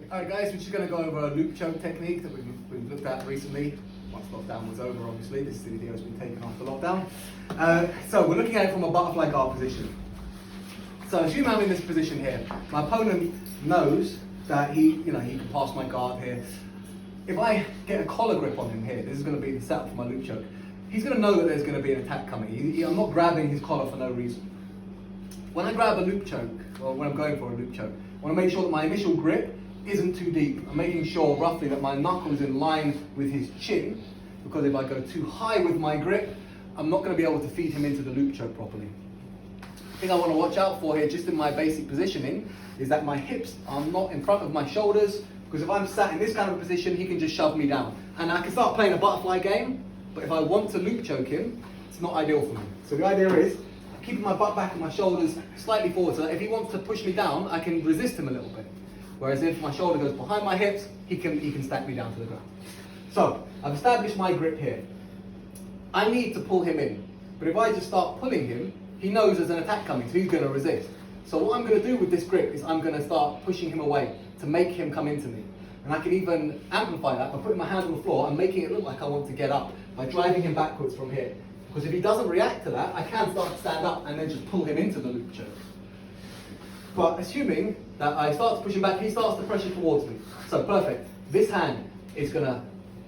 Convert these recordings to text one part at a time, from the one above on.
Alright guys, we're just going to go over a loop choke technique that we've looked at recently. Once lockdown was over, obviously, this video has been taken off the lockdown. So we're looking at it from a butterfly guard position. So assume I'm in this position here. My opponent knows that he can pass my guard here. If I get a collar grip on him here, this is going to be the setup for my loop choke. He's going to know that there's going to be an attack coming. I'm not grabbing his collar for no reason. When I grab a loop choke, or when I'm going for a loop choke, I want to make sure that my initial grip isn't too deep. I'm making sure roughly that my knuckle is in line with his chin, because if I go too high with my grip, I'm not going to be able to feed him into the loop choke properly. The thing I want to watch out for here, just in my basic positioning, is that my hips are not in front of my shoulders, because if I'm sat in this kind of a position, he can just shove me down. And I can start playing a butterfly game, but if I want to loop choke him, it's not ideal for me. So the idea is, I'm keeping my butt back and my shoulders slightly forward, so that if he wants to push me down, I can resist him a little bit. Whereas if my shoulder goes behind my hips, he can stack me down to the ground. So, I've established my grip here. I need to pull him in. But if I just start pulling him, he knows there's an attack coming, so he's going to resist. So what I'm going to do with this grip is I'm going to start pushing him away to make him come into me. And I can even amplify that by putting my hand on the floor and making it look like I want to get up by driving him backwards from here. Because if he doesn't react to that, I can start to stand up and then just pull him into the loop choke. But assuming that I start to push him back, he starts to pressure towards me. So perfect. This hand is going to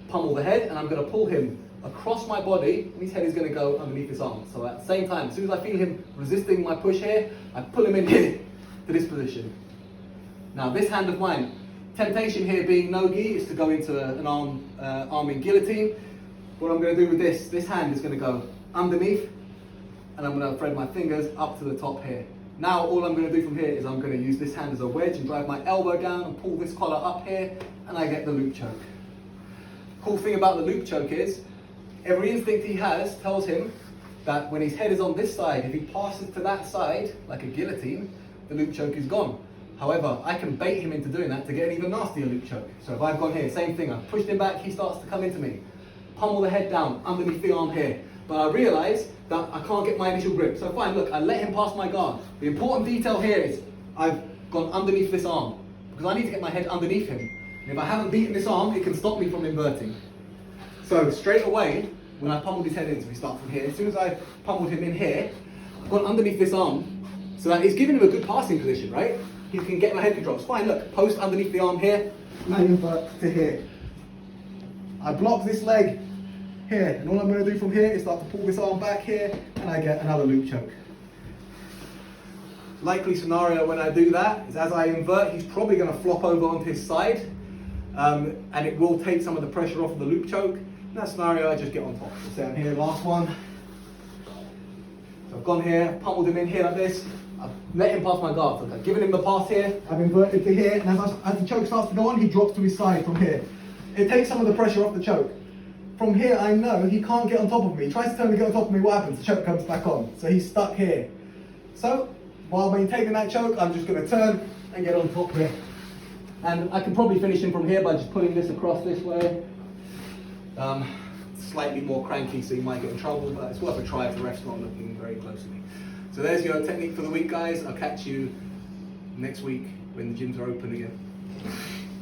pummel the head, and I'm going to pull him across my body, and his head is going to go underneath his arm. So at the same time, as soon as I feel him resisting my push here, I pull him in here to this position. Now this hand of mine, temptation here being no-gi is to go into an arm in guillotine. What I'm going to do with this hand is going to go underneath, and I'm going to thread my fingers up to the top here. Now all I'm going to do from here is I'm going to use this hand as a wedge and drive my elbow down and pull this collar up here, and I get the loop choke. Cool thing about the loop choke is, every instinct he has tells him that when his head is on this side, if he passes to that side, like a guillotine, the loop choke is gone. However, I can bait him into doing that to get an even nastier loop choke. So if I've gone here, same thing, I've pushed him back, he starts to come into me. Pummel the head down, underneath the arm here. But I realise that I can't get my initial grip. So fine, look, I let him pass my guard. The important detail here is, I've gone underneath this arm, because I need to get my head underneath him. And if I haven't beaten this arm, it can stop me from inverting. So straight away, when I pummeled his head in, so we start from here, as soon as I pummeled him in here, I've gone underneath this arm, so that it's giving him a good passing position, right? He can get my head control. It's fine, look, post underneath the arm here, and I invert to here. I block this leg here, and all I'm going to do from here is start to pull this arm back here, and I get another loop choke. Likely scenario when I do that is, as I invert, he's probably going to flop over onto his side, and it will take some of the pressure off of the loop choke. In that scenario, I just get on top. So say I'm here, last one. So I've gone here, pummeled him in here like this. I've let him pass my guard. So I've given him the pass here, I've inverted to here, and as the choke starts to go on, he drops to his side from here. It takes some of the pressure off the choke. From here, I know he can't get on top of me. He tries to turn to get on top of me, what happens? The choke comes back on. So he's stuck here. So, while maintaining that choke, I'm just going to turn and get on top here. And I can probably finish him from here by just pulling this across this way. Slightly more cranky, so you might get in trouble, but it's worth a try if the ref's not looking very closely. So there's your technique for the week, guys. I'll catch you next week when the gyms are open again.